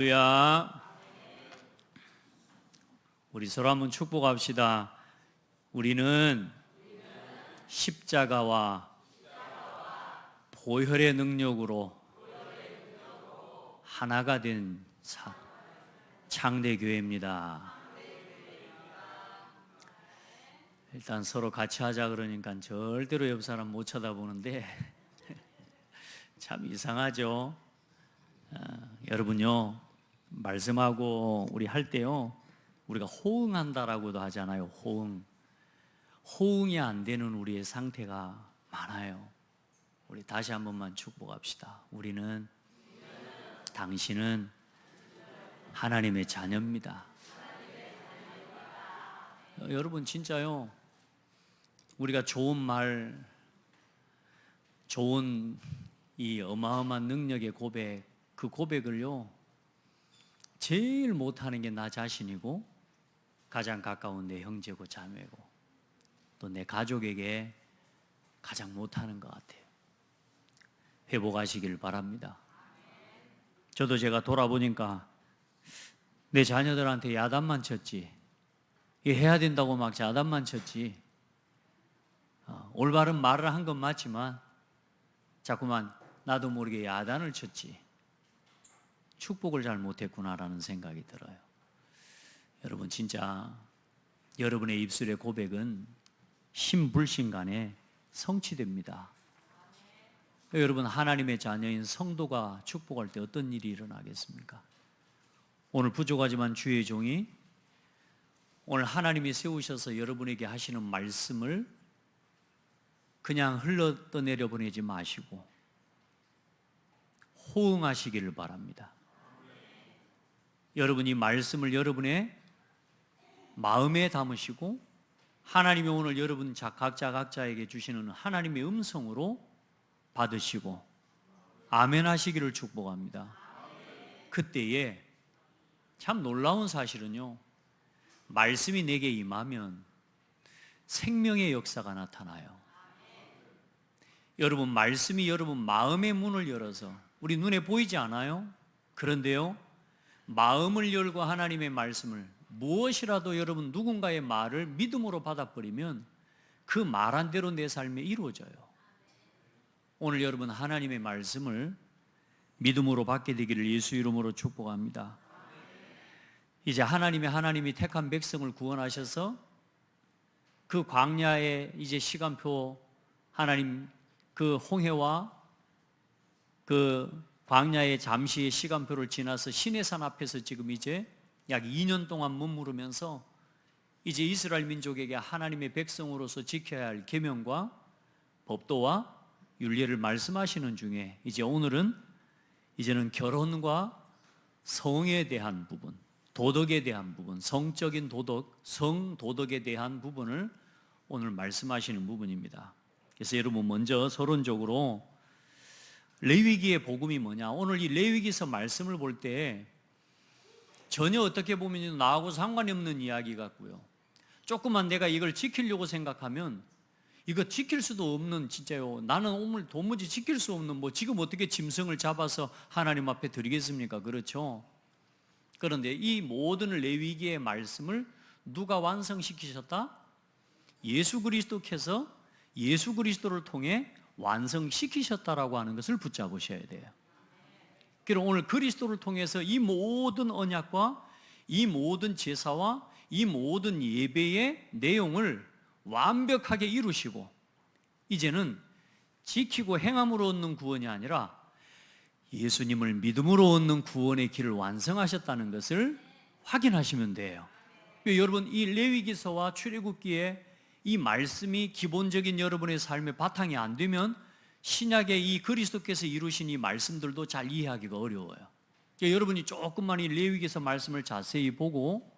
할렐루야. 우리 서로 한번 축복합시다. 우리는 십자가와 보혈의 능력으로 하나가 된 창대교회입니다. 일단 서로 같이 하자 그러니까 절대로 옆 사람 못 쳐다보는데 참 이상하죠. 여러분요, 말씀하고 우리 할 때요, 우리가 호응한다라고도 하잖아요. 호응이 안 되는 우리의 상태가 많아요. 우리 다시 한 번만 축복합시다. 우리는, 당신은 하나님의 자녀입니다. 여러분 진짜요, 우리가 좋은 말, 좋은 이 어마어마한 능력의 고백, 그 고백을요 제일 못하는 게 나 자신이고 가장 가까운 내 형제고 자매고 또 내 가족에게 가장 못하는 것 같아요. 회복하시길 바랍니다. 저도 제가 돌아보니까 내 자녀들한테 야단만 쳤지, 이거 해야 된다고 막 야단만 쳤지, 올바른 말을 한 건 맞지만 자꾸만 나도 모르게 야단을 쳤지, 축복을 잘 못했구나라는 생각이 들어요. 여러분 진짜 여러분의 입술의 고백은 신불신간에 성취됩니다. 여러분 하나님의 자녀인 성도가 축복할 때 어떤 일이 일어나겠습니까? 오늘 부족하지만 주의 종이 오늘 하나님이 세우셔서 여러분에게 하시는 말씀을 그냥 흘러 떠내려 보내지 마시고 호응하시기를 바랍니다. 여러분이 말씀을 여러분의 마음에 담으시고 하나님이 오늘 여러분 각자에게 주시는 하나님의 음성으로 받으시고 아멘 하시기를 축복합니다. 그때에 참 놀라운 사실은요, 말씀이 내게 임하면 생명의 역사가 나타나요. 여러분 말씀이 여러분 마음의 문을 열어서, 우리 눈에 보이지 않아요? 그런데요, 마음을 열고 하나님의 말씀을, 무엇이라도 여러분 누군가의 말을 믿음으로 받아버리면 그 말한 대로 내 삶에 이루어져요. 오늘 여러분 하나님의 말씀을 믿음으로 받게 되기를 예수 이름으로 축복합니다. 이제 하나님이 택한 백성을 구원하셔서 그 광야의 이제 시간표, 하나님 그 홍해와 그 광야의 잠시의 시간표를 지나서 시내산 앞에서 지금 이제 약 2년 동안 머무르면서 이제 이스라엘 민족에게 하나님의 백성으로서 지켜야 할 계명과 법도와 율례를 말씀하시는 중에 이제 오늘은 이제는 결혼과 성에 대한 부분, 도덕에 대한 부분, 성적인 도덕, 성도덕에 대한 부분을 오늘 말씀하시는 부분입니다. 그래서 여러분 먼저 서론적으로 레위기의 복음이 뭐냐, 오늘 이 레위기서 말씀을 볼 때 전혀 어떻게 보면 나하고 상관이 없는 이야기 같고요, 조금만 내가 이걸 지키려고 생각하면 이거 지킬 수도 없는, 진짜요, 나는 오늘 도무지 지킬 수 없는, 뭐 지금 어떻게 짐승을 잡아서 하나님 앞에 드리겠습니까? 그렇죠? 그런데 이 모든 레위기의 말씀을 누가 완성시키셨다? 예수 그리스도께서 예수 그리스도를 통해 완성시키셨다라고 하는 것을 붙잡으셔야 돼요. 그리고 오늘 그리스도를 통해서 이 모든 언약과 이 모든 제사와 이 모든 예배의 내용을 완벽하게 이루시고 이제는 지키고 행함으로 얻는 구원이 아니라 예수님을 믿음으로 얻는 구원의 길을 완성하셨다는 것을 확인하시면 돼요. 여러분 이 레위기서와 출애굽기에 이 말씀이 기본적인 여러분의 삶의 바탕이 안 되면 신약의 이 그리스도께서 이루신 이 말씀들도 잘 이해하기가 어려워요. 여러분이 조금만 이 레위기서 말씀을 자세히 보고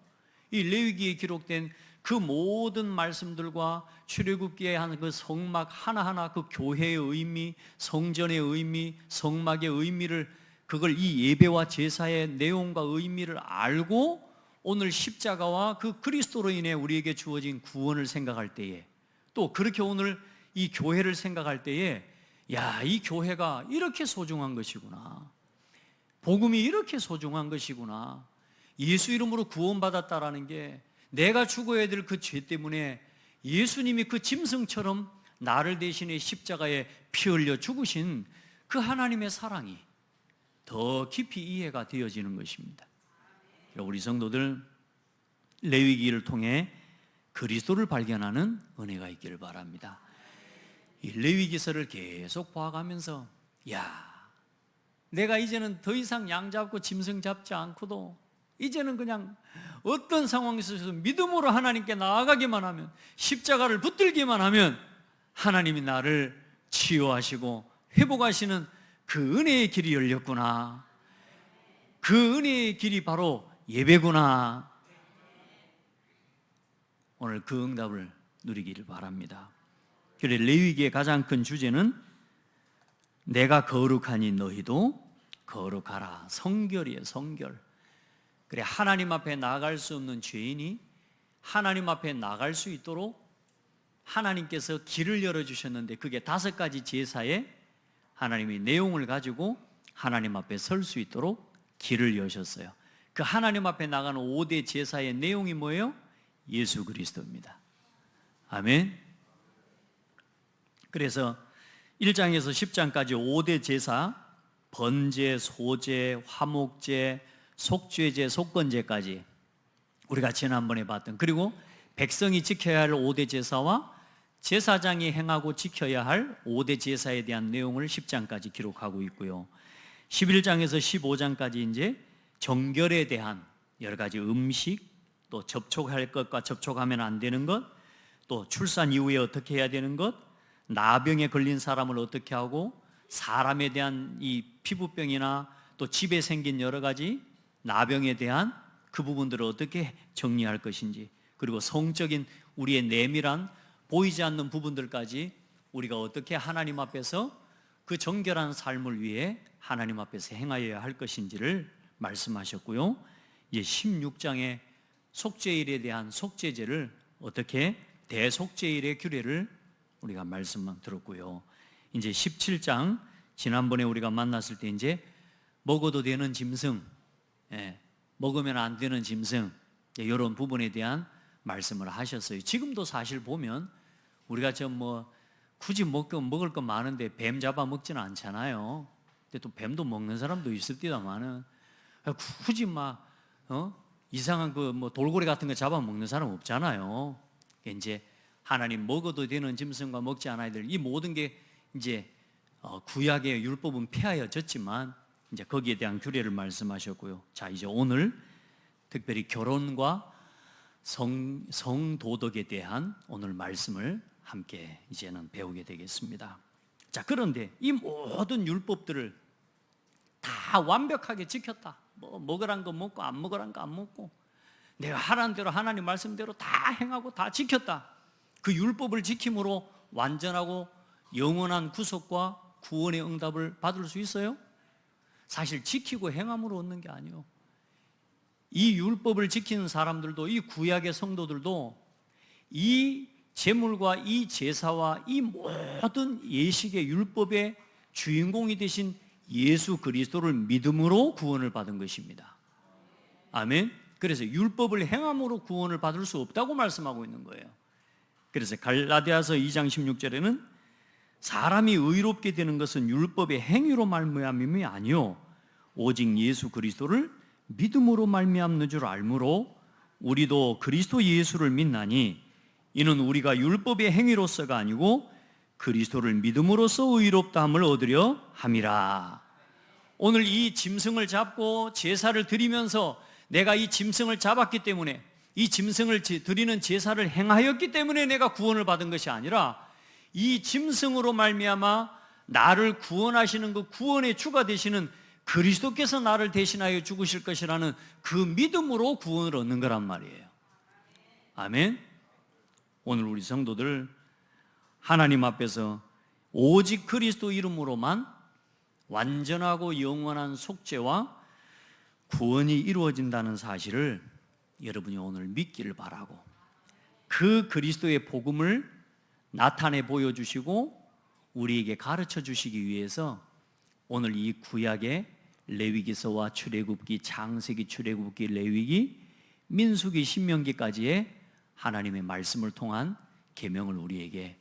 이 레위기에 기록된 그 모든 말씀들과 출애굽기에 한 그 성막 하나하나, 그 교회의 의미, 성전의 의미, 성막의 의미를, 그걸 이 예배와 제사의 내용과 의미를 알고 오늘 십자가와 그 그리스도로 인해 우리에게 주어진 구원을 생각할 때에, 또 그렇게 오늘 이 교회를 생각할 때에, 야, 이 교회가 이렇게 소중한 것이구나, 복음이 이렇게 소중한 것이구나. 예수 이름으로 구원받았다라는 게 내가 죽어야 될 그 죄 때문에 예수님이 그 짐승처럼 나를 대신해 십자가에 피 흘려 죽으신 그 하나님의 사랑이 더 깊이 이해가 되어지는 것입니다. 우리 성도들 레위기를 통해 그리스도를 발견하는 은혜가 있기를 바랍니다. 이 레위기서를 계속 봐가면서 내가 이제는 더 이상 양 잡고 짐승 잡지 않고도 이제는 그냥 어떤 상황에서 믿음으로 하나님께 나아가기만 하면, 십자가를 붙들기만 하면 하나님이 나를 치유하시고 회복하시는 그 은혜의 길이 열렸구나. 그 은혜의 길이 바로 예배구나. 오늘 그 응답을 누리기를 바랍니다. 그래, 레위기의 가장 큰 주제는 내가 거룩하니 너희도 거룩하라. 성결이에요, 성결. 그래, 하나님 앞에 나아갈 수 없는 죄인이 하나님 앞에 나갈 수 있도록 하나님께서 길을 열어주셨는데, 그게 5가지 제사의 하나님의 내용을 가지고 하나님 앞에 설 수 있도록 길을 여셨어요. 그 하나님 앞에 나가는 5대 제사의 내용이 뭐예요? 예수 그리스도입니다. 아멘. 그래서 1장에서 10장까지 5대 제사, 번제, 소제, 화목제, 속죄제, 속건제까지 우리가 지난번에 봤던, 그리고 백성이 지켜야 할 5대 제사와 제사장이 행하고 지켜야 할 5대 제사에 대한 내용을 10장까지 기록하고 있고요. 11장에서 15장까지 이제 정결에 대한 여러 가지 음식, 또 접촉할 것과 접촉하면 안 되는 것, 또 출산 이후에 어떻게 해야 되는 것, 나병에 걸린 사람을 어떻게 하고, 사람에 대한 이 피부병이나 또 집에 생긴 여러 가지 나병에 대한 그 부분들을 어떻게 정리할 것인지, 그리고 성적인 우리의 내밀한 보이지 않는 부분들까지 우리가 어떻게 하나님 앞에서 그 정결한 삶을 위해 하나님 앞에서 행하여야 할 것인지를 말씀하셨고요. 이제 16장에 속죄일에 대한 속죄제를 어떻게, 대속죄일의 규례를 우리가 말씀만 들었고요. 이제 17장, 지난번에 우리가 만났을 때 이제 먹어도 되는 짐승, 먹으면 안 되는 짐승, 이런 부분에 대한 말씀을 하셨어요. 지금도 사실 보면 우리가 굳이 먹을 거 많은데 뱀 잡아 먹지는 않잖아요. 근데 또 뱀도 먹는 사람도 있을 때다마는 굳이 이상한 돌고래 같은 거 잡아 먹는 사람 없잖아요. 이제 하나님 먹어도 되는 짐승과 먹지 않아야 될 이 모든 게 이제 구약의 율법은 폐하여졌지만 이제 거기에 대한 규례를 말씀하셨고요. 자, 이제 오늘 특별히 결혼과 성도덕에 대한 오늘 말씀을 함께 이제는 배우게 되겠습니다. 자, 그런데 이 모든 율법들을 다 완벽하게 지켰다. 먹으란 거 먹고 안 먹으란 거 안 먹고 내가 하라는 대로 하나님 말씀대로 다 행하고 다 지켰다. 그 율법을 지킴으로 완전하고 영원한 구속과 구원의 응답을 받을 수 있어요? 사실 지키고 행함으로 얻는 게 아니에요. 이 율법을 지키는 사람들도, 이 구약의 성도들도 이 제물과 이 제사와 이 모든 예식의 율법의 주인공이 되신 예수 그리스도를 믿음으로 구원을 받은 것입니다. 아멘. 그래서 율법을 행함으로 구원을 받을 수 없다고 말씀하고 있는 거예요. 그래서 갈라디아서 2장 16절에는 사람이 의롭게 되는 것은 율법의 행위로 말미암음이 아니요 오직 예수 그리스도를 믿음으로 말미암는 줄 알므로 우리도 그리스도 예수를 믿나니 이는 우리가 율법의 행위로서가 아니고 그리스도를 믿음으로써 의롭다함을 얻으려 함이라. 오늘 이 짐승을 잡고 제사를 드리면서 내가 이 짐승을 잡았기 때문에, 이 짐승을 드리는 제사를 행하였기 때문에 내가 구원을 받은 것이 아니라 이 짐승으로 말미암아 나를 구원하시는 그 구원의 주가 되시는 그리스도께서 나를 대신하여 죽으실 것이라는 그 믿음으로 구원을 얻는 거란 말이에요. 아멘. 오늘 우리 성도들 하나님 앞에서 오직 그리스도 이름으로만 완전하고 영원한 속죄와 구원이 이루어진다는 사실을 여러분이 오늘 믿기를 바라고, 그 그리스도의 복음을 나타내 보여주시고 우리에게 가르쳐 주시기 위해서 오늘 이 구약의 레위기서와 출애굽기, 창세기, 출애굽기, 레위기, 민수기, 신명기까지의 하나님의 말씀을 통한 계명을 우리에게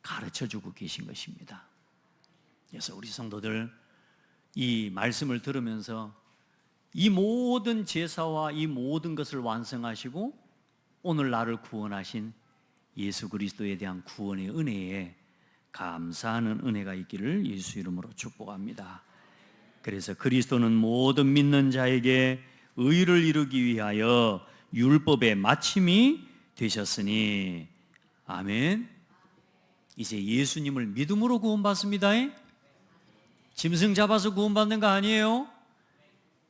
가르쳐주고 계신 것입니다. 그래서 우리 성도들 이 말씀을 들으면서 이 모든 제사와 이 모든 것을 완성하시고 오늘 나를 구원하신 예수 그리스도에 대한 구원의 은혜에 감사하는 은혜가 있기를 예수 이름으로 축복합니다. 그래서 그리스도는 모든 믿는 자에게 의를 이루기 위하여 율법의 마침이 되셨으니 아멘. 이제 예수님을 믿음으로 구원받습니다. 짐승 잡아서 구원받는 거 아니에요.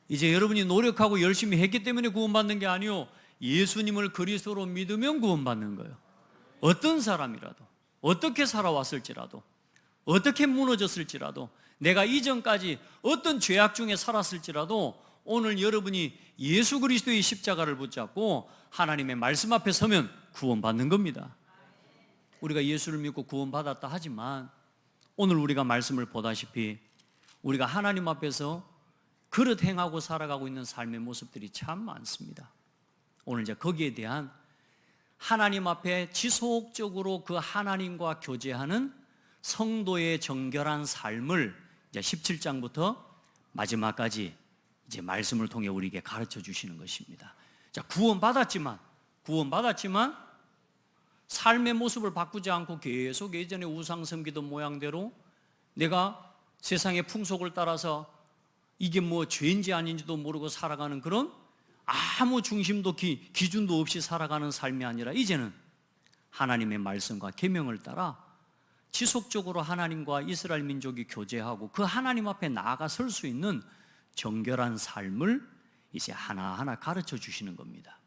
이제 여러분이 노력하고 열심히 했기 때문에 구원받는 게 아니요, 예수님을 그리스도로 믿으면 구원받는 거예요. 어떤 사람이라도, 어떻게 살아왔을지라도, 어떻게 무너졌을지라도, 내가 이전까지 어떤 죄악 중에 살았을지라도 오늘 여러분이 예수 그리스도의 십자가를 붙잡고 하나님의 말씀 앞에 서면 구원받는 겁니다. 우리가 예수를 믿고 구원받았다 하지만 오늘 우리가 말씀을 보다시피 우리가 하나님 앞에서 그릇 행하고 살아가고 있는 삶의 모습들이 참 많습니다. 오늘 이제 거기에 대한 하나님 앞에 지속적으로 그 하나님과 교제하는 성도의 정결한 삶을 이제 17장부터 마지막까지 이제 말씀을 통해 우리에게 가르쳐 주시는 것입니다. 자, 구원받았지만 삶의 모습을 바꾸지 않고 계속 예전에 우상 섬기던 모양대로 내가 세상의 풍속을 따라서 이게 뭐 죄인지 아닌지도 모르고 살아가는 그런 아무 중심도 기준도 없이 살아가는 삶이 아니라 이제는 하나님의 말씀과 계명을 따라 지속적으로 하나님과 이스라엘 민족이 교제하고 그 하나님 앞에 나아가 설 수 있는 정결한 삶을 이제 하나하나 가르쳐 주시는 겁니다.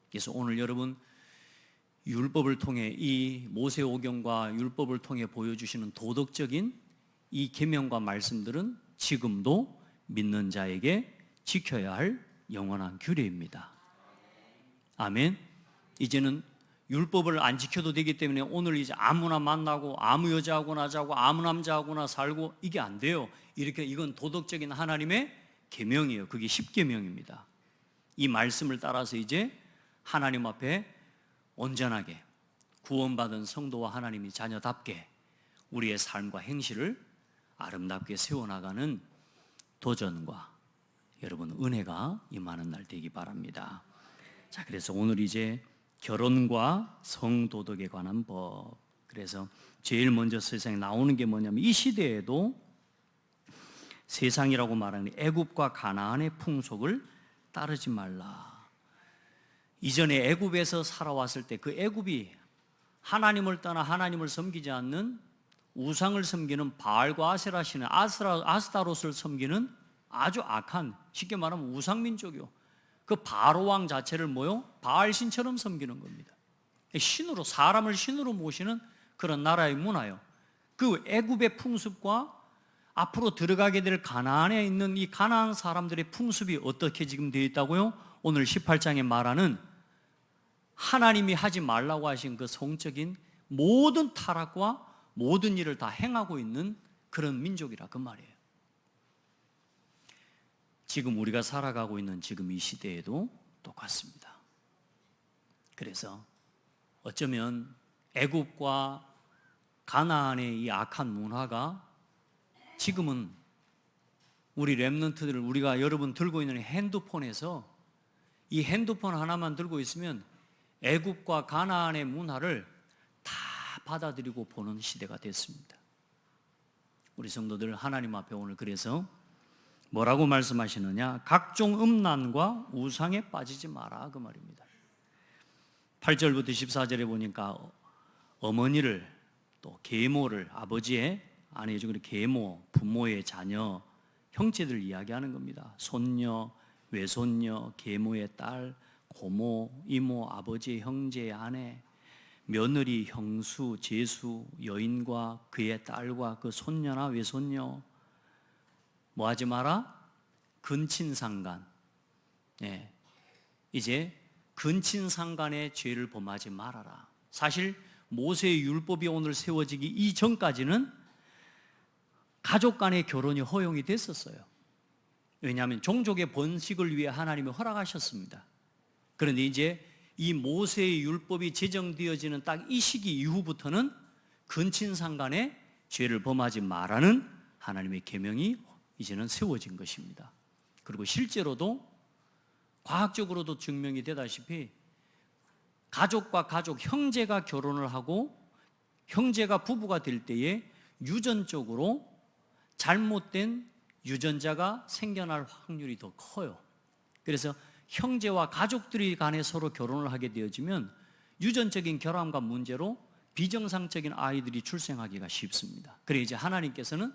그래서 오늘 여러분 율법을 통해 이 모세오경과 율법을 통해 보여주시는 도덕적인 이 계명과 말씀들은 지금도 믿는 자에게 지켜야 할 영원한 규례입니다. 아멘. 이제는 율법을 안 지켜도 되기 때문에 오늘 이제 아무나 만나고 아무 여자하고나 자고 아무 남자하고나 살고 이게 안 돼요. 이건 도덕적인 하나님의 계명이에요. 그게 십계명입니다. 이 말씀을 따라서 이제 하나님 앞에 온전하게 구원받은 성도와 하나님의 자녀답게 우리의 삶과 행실을 아름답게 세워나가는 도전과 여러분 은혜가 임하는 날 되기 바랍니다. 자, 그래서 오늘 이제 결혼과 성도덕에 관한 법. 그래서 제일 먼저 세상에 나오는 게 뭐냐면 이 시대에도 세상이라고 말하는 애굽과 가나안의 풍속을 따르지 말라. 이전에 애굽에서 살아왔을 때 그 애굽이 하나님을 떠나 하나님을 섬기지 않는 우상을 섬기는 바알과 아세라 신을 아스타롯을 섬기는 아주 악한, 쉽게 말하면 우상민족이요. 그 바로 왕 자체를 바알 신처럼 섬기는 겁니다. 신으로, 사람을 신으로 모시는 그런 나라의 문화요. 그 애굽의 풍습과 앞으로 들어가게 될 가나안에 있는 이 가나안 사람들의 풍습이 어떻게 지금 되어 있다고요? 오늘 18장에 말하는 하나님이 하지 말라고 하신 그 성적인 모든 타락과 모든 일을 다 행하고 있는 그런 민족이라 그 말이에요. 지금 우리가 살아가고 있는 지금 이 시대에도 똑같습니다. 그래서 어쩌면 애굽과 가나안의 이 악한 문화가 지금은 우리 렘넌트들, 우리가 여러분 들고 있는 핸드폰에서 이 핸드폰 하나만 들고 있으면 애굽과 가나안의 문화를 다 받아들이고 보는 시대가 됐습니다. 우리 성도들 하나님 앞에 오늘 그래서 뭐라고 말씀하시느냐? 각종 음란과 우상에 빠지지 마라 그 말입니다. 8절부터 14절에 보니까 어머니를 또 계모를 아버지의 아내죠. 그리고 계모, 부모의 자녀, 형제들 이야기하는 겁니다. 손녀, 외손녀, 계모의 딸, 고모, 이모, 아버지의 형제의 아내, 며느리, 형수, 제수, 여인과 그의 딸과 그 손녀나 외손녀 뭐 하지 마라? 근친상간. 네. 이제 근친상간의 죄를 범하지 말아라. 사실 모세의 율법이 오늘 세워지기 이전까지는 가족 간의 결혼이 허용이 됐었어요. 왜냐하면 종족의 번식을 위해 하나님이 허락하셨습니다. 그런데 이제 이 모세의 율법이 제정되어지는 딱 이 시기 이후부터는 근친상간에 죄를 범하지 말라는 하나님의 계명이 이제는 세워진 것입니다. 그리고 실제로도 과학적으로도 증명이 되다시피 가족과 가족, 형제가 결혼을 하고 형제가 부부가 될 때에 유전적으로 잘못된 유전자가 생겨날 확률이 더 커요. 그래서 형제와 가족들이 간에 서로 결혼을 하게 되어지면 유전적인 결함과 문제로 비정상적인 아이들이 출생하기가 쉽습니다. 그래 이제 하나님께서는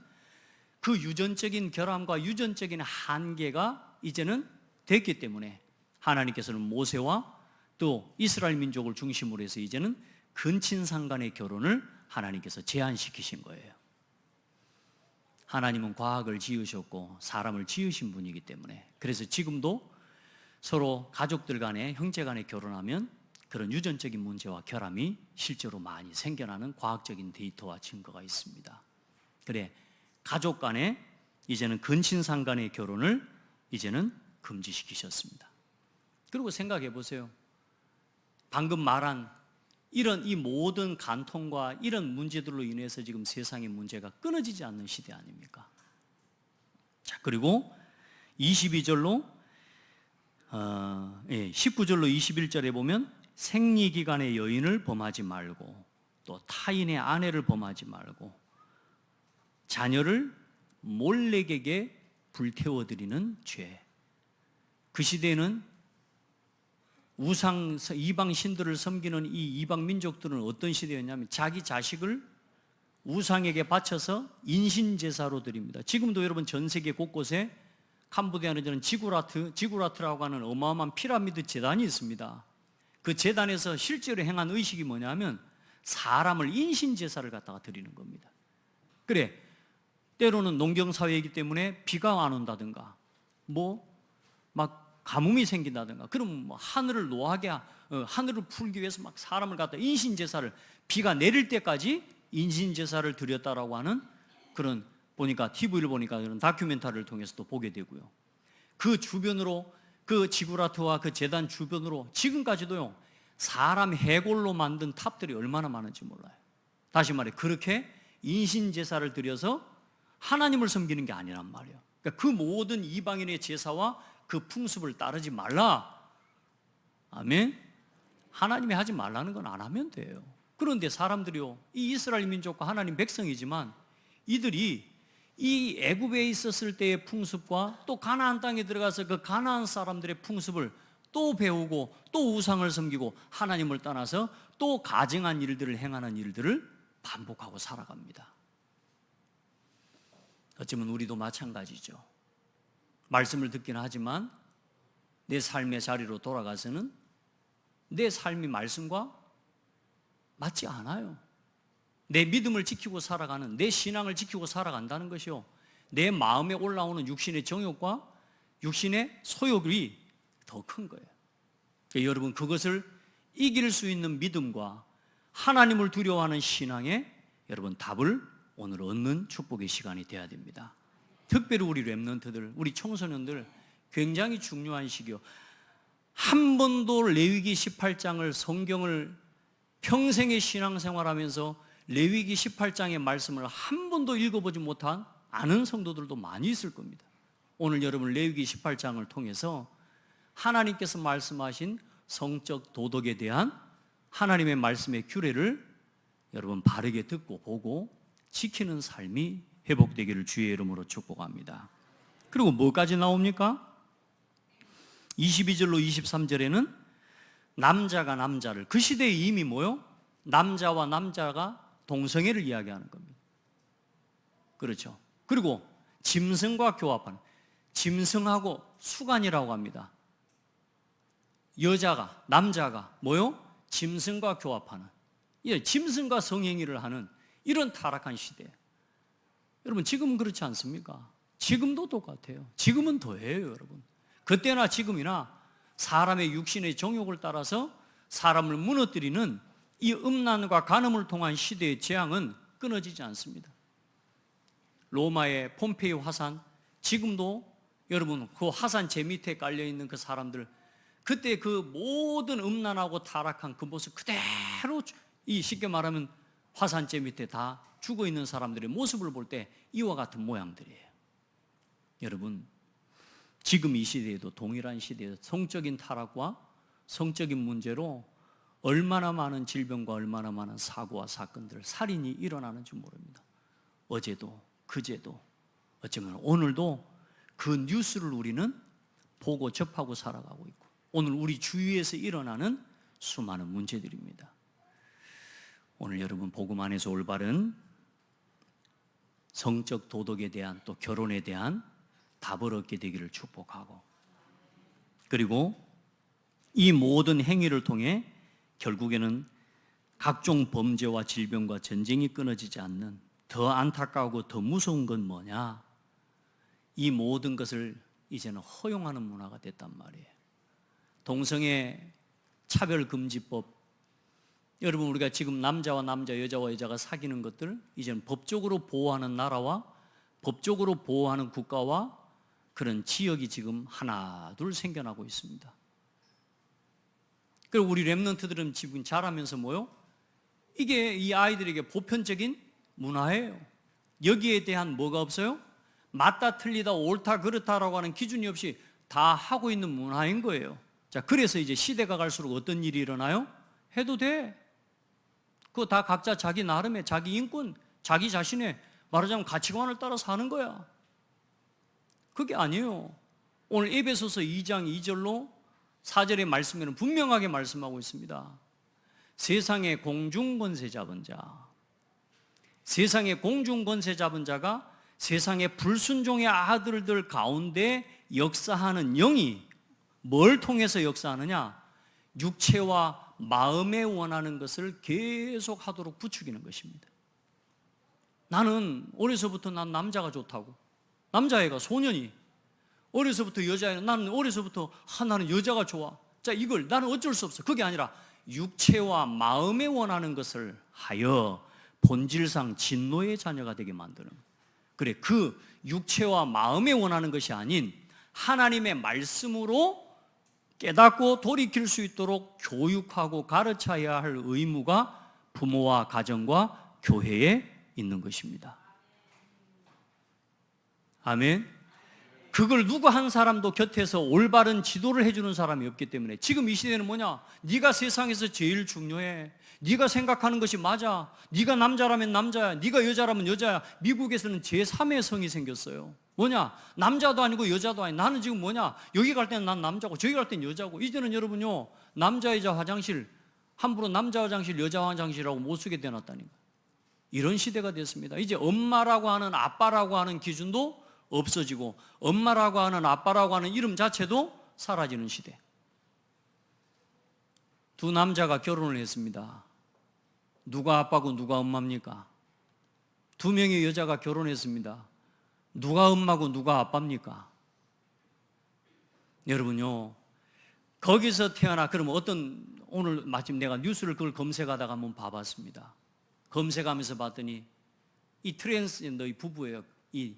그 유전적인 결함과 유전적인 한계가 이제는 됐기 때문에 하나님께서는 모세와 또 이스라엘 민족을 중심으로 해서 이제는 근친상간의 결혼을 하나님께서 제한시키신 거예요. 하나님은 과학을 지으셨고 사람을 지으신 분이기 때문에 그래서 지금도 서로 가족들 간에 형제 간에 결혼하면 그런 유전적인 문제와 결함이 실제로 많이 생겨나는 과학적인 데이터와 증거가 있습니다. 그래 가족 간에 이제는 근친상간의 결혼을 이제는 금지시키셨습니다. 그리고 생각해 보세요. 방금 말한 이런 이 모든 간통과 이런 문제들로 인해서 지금 세상의 문제가 끊어지지 않는 시대 아닙니까? 자, 그리고 22절로 19절로 21절에 보면 생리기간의 여인을 범하지 말고 또 타인의 아내를 범하지 말고 자녀를 몰렉에게 불태워드리는 죄. 그 시대에는 우상 이방 신들을 섬기는 이 이방 민족들은 어떤 시대였냐면 자기 자식을 우상에게 바쳐서 인신제사로 드립니다. 지금도 여러분 전 세계 곳곳에 캄보디아는 저는 지구라트라고 하는 어마어마한 피라미드 제단이 있습니다. 그 제단에서 실제로 행한 의식이 뭐냐면 사람을 인신제사를 갖다가 드리는 겁니다. 그래 때로는 농경사회이기 때문에 비가 안 온다든가 막 가뭄이 생긴다든가 그럼 하늘을 노하게 하늘을 풀기 위해서 막 사람을 갖다 인신제사를 비가 내릴 때까지 인신제사를 드렸다라고 하는 그런 보니까 TV를 보니까 그런 다큐멘터리를 통해서도 보게 되고요. 그 주변으로 그 지구라트와 그 제단 주변으로 지금까지도요 사람 해골로 만든 탑들이 얼마나 많은지 몰라요. 다시 말해 그렇게 인신제사를 드려서 하나님을 섬기는 게 아니란 말이에요. 그러니까 그 모든 이방인의 제사와 그 풍습을 따르지 말라. 아멘. 하나님이 하지 말라는 건 안 하면 돼요. 그런데 사람들이요 이 이스라엘 민족과 하나님 백성이지만 이들이 이 애굽에 있었을 때의 풍습과 또 가나안 땅에 들어가서 그 가나안 사람들의 풍습을 또 배우고 또 우상을 섬기고 하나님을 떠나서 또 가증한 일들을 행하는 일들을 반복하고 살아갑니다. 어쩌면 우리도 마찬가지죠. 말씀을 듣긴 하지만 내 삶의 자리로 돌아가서는 내 삶이 말씀과 맞지 않아요. 내 믿음을 지키고 살아가는 내 신앙을 지키고 살아간다는 것이요 내 마음에 올라오는 육신의 정욕과 육신의 소욕이 더 큰 거예요. 그러니까 여러분 그것을 이길 수 있는 믿음과 하나님을 두려워하는 신앙에 여러분 답을 오늘 얻는 축복의 시간이 돼야 됩니다. 특별히 우리 렘넌트들, 우리 청소년들 굉장히 중요한 시기요. 한 번도 레위기 18장을 성경을 평생의 신앙생활하면서 레위기 18장의 말씀을 한 번도 읽어보지 못한 아는 성도들도 많이 있을 겁니다. 오늘 여러분 레위기 18장을 통해서 하나님께서 말씀하신 성적 도덕에 대한 하나님의 말씀의 규례를 여러분 바르게 듣고 보고 지키는 삶이 회복되기를 주의 이름으로 축복합니다. 그리고 뭐까지 나옵니까? 22절로 23절에는 남자가 남자를 그 시대에 이미 뭐요? 남자와 남자가 동성애를 이야기하는 겁니다. 그렇죠. 그리고 짐승과 교합하는 짐승하고 수간이라고 합니다. 여자가 남자가 뭐요? 짐승과 교합하는 짐승과 성행위를 하는 이런 타락한 시대. 여러분 지금은 그렇지 않습니까? 지금도 똑같아요. 지금은 더해요 여러분. 그때나 지금이나 사람의 육신의 정욕을 따라서 사람을 무너뜨리는 이 음란과 간음을 통한 시대의 재앙은 끊어지지 않습니다. 로마의 폼페이 화산 지금도 여러분, 그 화산재 밑에 깔려있는 그 사람들, 그때 그 모든 음란하고 타락한 그 모습 그대로, 이 쉽게 말하면 화산재 밑에 다 죽어있는 사람들의 모습을 볼 때 이와 같은 모양들이에요. 여러분, 지금 이 시대에도, 동일한 시대에 성적인 타락과 성적인 문제로 얼마나 많은 질병과 얼마나 많은 사고와 사건들, 살인이 일어나는지 모릅니다. 어제도 그제도 어쩌면 오늘도 그 뉴스를 우리는 보고 접하고 살아가고 있고, 오늘 우리 주위에서 일어나는 수많은 문제들입니다. 오늘 여러분 복음 안에서 올바른 성적 도덕에 대한, 또 결혼에 대한 답을 얻게 되기를 축복하고, 그리고 이 모든 행위를 통해 결국에는 각종 범죄와 질병과 전쟁이 끊어지지 않는, 더 안타까우고 더 무서운 건 뭐냐? 이 모든 것을 이제는 허용하는 문화가 됐단 말이에요. 동성애 차별금지법, 여러분 우리가 지금 남자와 남자, 여자와 여자가 사귀는 것들 이제는 법적으로 보호하는 나라와 법적으로 보호하는 국가와 그런 지역이 지금 하나 둘 생겨나고 있습니다. 그리고 우리 렘넌트들은 지금 자라면서 뭐요? 이게 이 아이들에게 보편적인 문화예요. 여기에 대한 뭐가 없어요? 맞다 틀리다 옳다 그렇다라고 하는 기준이 없이 다 하고 있는 문화인 거예요. 자, 그래서 이제 시대가 갈수록 어떤 일이 일어나요? 해도 돼. 그거 다 각자 자기 나름의 자기 인권, 자기 자신의 말하자면 가치관을 따라 사는 거야. 그게 아니에요. 오늘 에베소서 2장 2절로 4절의 말씀에는 분명하게 말씀하고 있습니다. 세상의 공중권세 잡은 자, 세상의 공중권세 잡은 자가 세상의 불순종의 아들들 가운데 역사하는 영이 뭘 통해서 역사하느냐? 육체와 마음에 원하는 것을 계속 하도록 부추기는 것입니다. 나는 어려서부터 난 남자가 좋다고, 남자애가 소년이 어려서부터 여자애는, 나는 어려서부터 나는 여자가 좋아. 자, 이걸 나는 어쩔 수 없어. 그게 아니라 육체와 마음에 원하는 것을 하여 본질상 진노의 자녀가 되게 만드는, 그래, 그 육체와 마음에 원하는 것이 아닌 하나님의 말씀으로 깨닫고 돌이킬 수 있도록 교육하고 가르쳐야 할 의무가 부모와 가정과 교회에 있는 것입니다. 아멘. 그걸 누구 한 사람도 곁에서 올바른 지도를 해주는 사람이 없기 때문에 지금 이 시대는 뭐냐? 네가 세상에서 제일 중요해. 네가 생각하는 것이 맞아. 네가 남자라면 남자야. 네가 여자라면 여자야. 미국에서는 제3의 성이 생겼어요. 뭐냐? 남자도 아니고 여자도 아니고, 나는 지금 뭐냐? 여기 갈 때는 난 남자고 저기 갈 때는 여자고. 이제는 여러분요, 남자 여자 화장실 함부로 남자 화장실 여자 화장실이라고 못 쓰게 되놨다니까. 이런 시대가 됐습니다. 이제 엄마라고 하는, 아빠라고 하는 기준도 없어지고 엄마라고 하는, 아빠라고 하는 이름 자체도 사라지는 시대. 두 남자가 결혼을 했습니다. 누가 아빠고 누가 엄마입니까? 두 명의 여자가 결혼했습니다. 누가 엄마고 누가 아빠입니까? 여러분요, 거기서 태어나, 그러면 어떤, 오늘 마침 내가 뉴스를 그걸 검색하다가 한번 봐봤습니다. 검색하면서 봤더니 이 트랜스젠더 부부예요. 이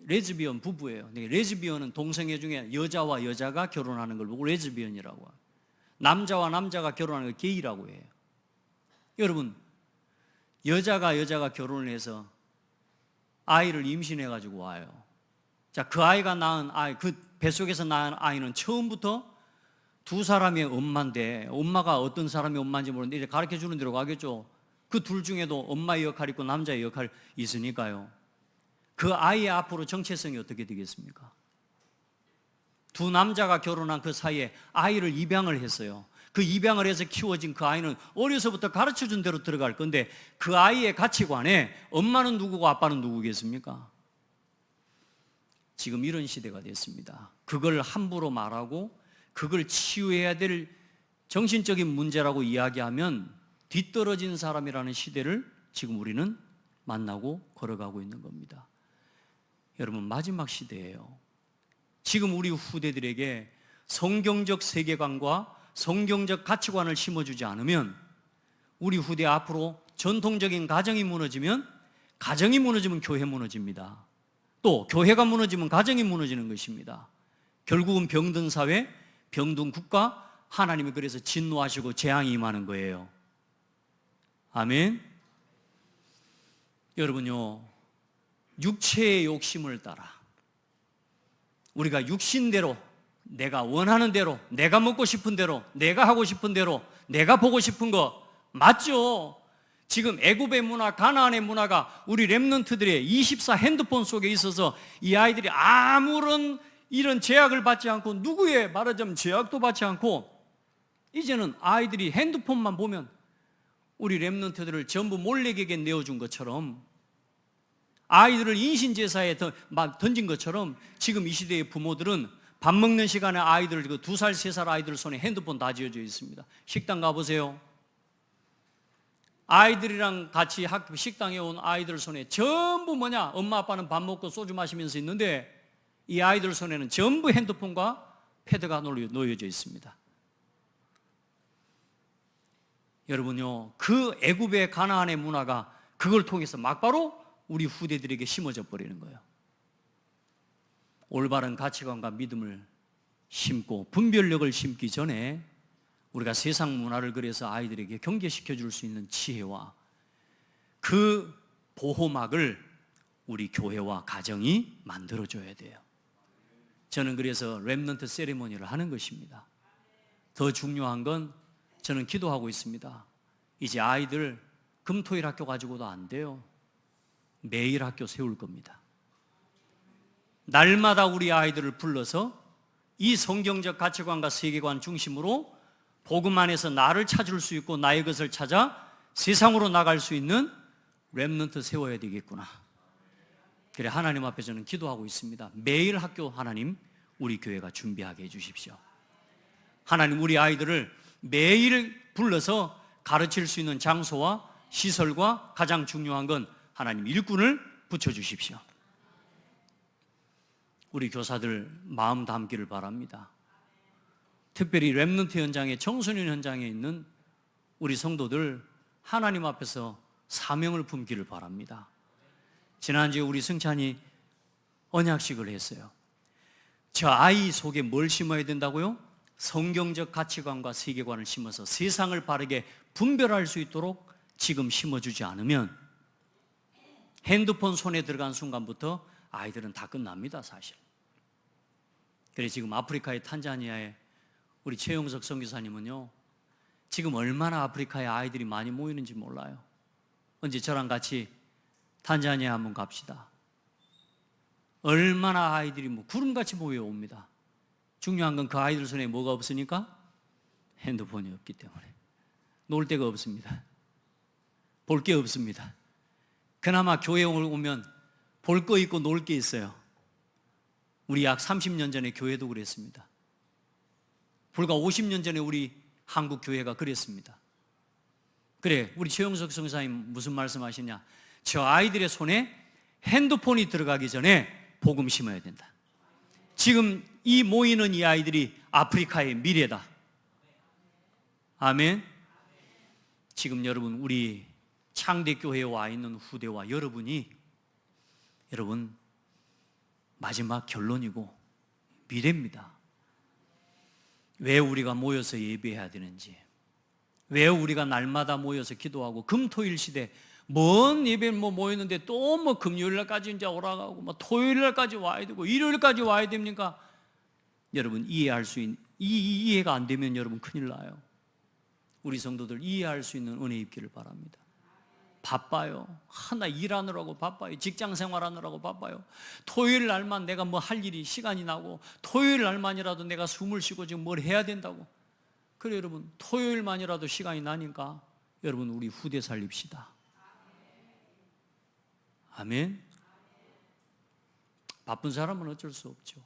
레즈비언 부부예요. 레즈비언은 동성애 중에 여자와 여자가 결혼하는 걸 보고 레즈비언이라고 해요. 남자와 남자가 결혼하는 걸 게이라고 해요. 여러분, 여자가 결혼을 해서 아이를 임신해 가지고 와요. 자, 그 아이가 낳은 아이, 그 뱃속에서 낳은 아이는 처음부터 두 사람의 엄마인데, 엄마가 어떤 사람의 엄마인지 모르는데 이제 가르쳐 주는 대로 가겠죠. 그 둘 중에도 엄마의 역할이 있고 남자의 역할이 있으니까요. 그 아이의 앞으로 정체성이 어떻게 되겠습니까? 두 남자가 결혼한 그 사이에 아이를 입양을 했어요. 그 입양을 해서 키워진 그 아이는 어려서부터 가르쳐준 대로 들어갈 건데, 그 아이의 가치관에 엄마는 누구고 아빠는 누구겠습니까? 지금 이런 시대가 됐습니다. 그걸 함부로 말하고 그걸 치유해야 될 정신적인 문제라고 이야기하면 뒤떨어진 사람이라는 시대를 지금 우리는 만나고 걸어가고 있는 겁니다. 여러분, 마지막 시대예요. 지금 우리 후대들에게 성경적 세계관과 성경적 가치관을 심어주지 않으면 우리 후대 앞으로 전통적인 가정이 무너지면 교회 무너집니다. 또 교회가 무너지면 가정이 무너지는 것입니다. 결국은 병든 사회, 병든 국가, 하나님이 그래서 진노하시고 재앙이 임하는 거예요. 아멘. 여러분요, 육체의 욕심을 따라 우리가 육신대로, 내가 원하는 대로, 내가 먹고 싶은 대로, 내가 하고 싶은 대로, 내가 보고 싶은 거 맞죠? 지금 애굽의 문화, 가나안의 문화가 우리 렘넌트들의 24 핸드폰 속에 있어서 이 아이들이 아무런 이런 제약을 받지 않고, 누구의 말하자면 제약도 받지 않고, 이제는 아이들이 핸드폰만 보면 우리 렘넌트들을 전부 몰래에게 내어준 것처럼, 아이들을 인신제사에 던진 것처럼, 지금 이 시대의 부모들은 밥 먹는 시간에 아이들, 2살, 3살 아이들 손에 핸드폰 다 쥐어져 있습니다. 식당 가보세요. 아이들이랑 같이 식당에 온 아이들 손에 전부 뭐냐? 엄마 아빠는 밥 먹고 소주 마시면서 있는데 이 아이들 손에는 전부 핸드폰과 패드가 놓여져 있습니다. 여러분요, 그 애굽의 가나안의 문화가 그걸 통해서 막바로 우리 후대들에게 심어져 버리는 거예요. 올바른 가치관과 믿음을 심고 분별력을 심기 전에 우리가 세상 문화를 그래서 아이들에게 경계시켜 줄 수 있는 지혜와 그 보호막을 우리 교회와 가정이 만들어줘야 돼요. 저는 그래서 렘넌트 세리머니를 하는 것입니다. 더 중요한 건 저는 기도하고 있습니다. 이제 아이들 금토일 학교 가지고도 안 돼요. 매일 학교 세울 겁니다. 날마다 우리 아이들을 불러서 이 성경적 가치관과 세계관 중심으로 복음 안에서 나를 찾을 수 있고 나의 것을 찾아 세상으로 나갈 수 있는 렘넌트 세워야 되겠구나. 그래 하나님 앞에 저는 기도하고 있습니다. 매일 학교 하나님 우리 교회가 준비하게 해주십시오. 하나님 우리 아이들을 매일 불러서 가르칠 수 있는 장소와 시설과 가장 중요한 건 하나님 일꾼을 붙여주십시오. 우리 교사들 마음 담기를 바랍니다. 특별히 렘넌트 현장에, 청소년 현장에 있는 우리 성도들 하나님 앞에서 사명을 품기를 바랍니다. 지난주에 우리 승찬이 언약식을 했어요. 저 아이 속에 뭘 심어야 된다고요? 성경적 가치관과 세계관을 심어서 세상을 바르게 분별할 수 있도록 지금 심어주지 않으면 핸드폰 손에 들어간 순간부터 아이들은 다 끝납니다, 사실. 그래서 지금 아프리카의 탄자니아에 우리 최용석 선교사님은요, 지금 얼마나 아프리카에 아이들이 많이 모이는지 몰라요. 언제 저랑 같이 탄자니아 한번 갑시다. 얼마나 아이들이 구름같이 모여옵니다. 중요한 건 그 아이들 손에 뭐가 없으니까? 핸드폰이 없기 때문에. 놀 데가 없습니다. 볼 게 없습니다. 그나마 교회에 오면 볼 거 있고 놀 게 있어요. 우리 약 30년 전에 교회도 그랬습니다. 불과 50년 전에 우리 한국 교회가 그랬습니다. 그래, 우리 최용석 선교사님 무슨 말씀하시냐? 저 아이들의 손에 핸드폰이 들어가기 전에 복음 심어야 된다. 지금 이 모이는 이 아이들이 아프리카의 미래다. 아멘. 지금 여러분 우리 창대교회에 와 있는 후대와 여러분이 여러분 마지막 결론이고 미래입니다. 왜 우리가 모여서 예배해야 되는지, 왜 우리가 날마다 모여서 기도하고 금토일 시대 먼 예배 모였는데 또 금요일날까지 이제 오라가고 토요일날까지 와야 되고 일요일까지 와야 됩니까? 여러분 이해할 수 있는 이해가 안 되면 여러분 큰일 나요. 우리 성도들 이해할 수 있는 은혜 입기를 바랍니다. 바빠요. 하나 일하느라고 바빠요. 직장 생활하느라고 바빠요. 토요일 날만 내가 할 일이 시간이 나고 토요일 날만이라도 내가 숨을 쉬고 지금 뭘 해야 된다고. 그래 여러분 토요일만이라도 시간이 나니까 여러분 우리 후대 살립시다. 아멘. 바쁜 사람은 어쩔 수 없죠.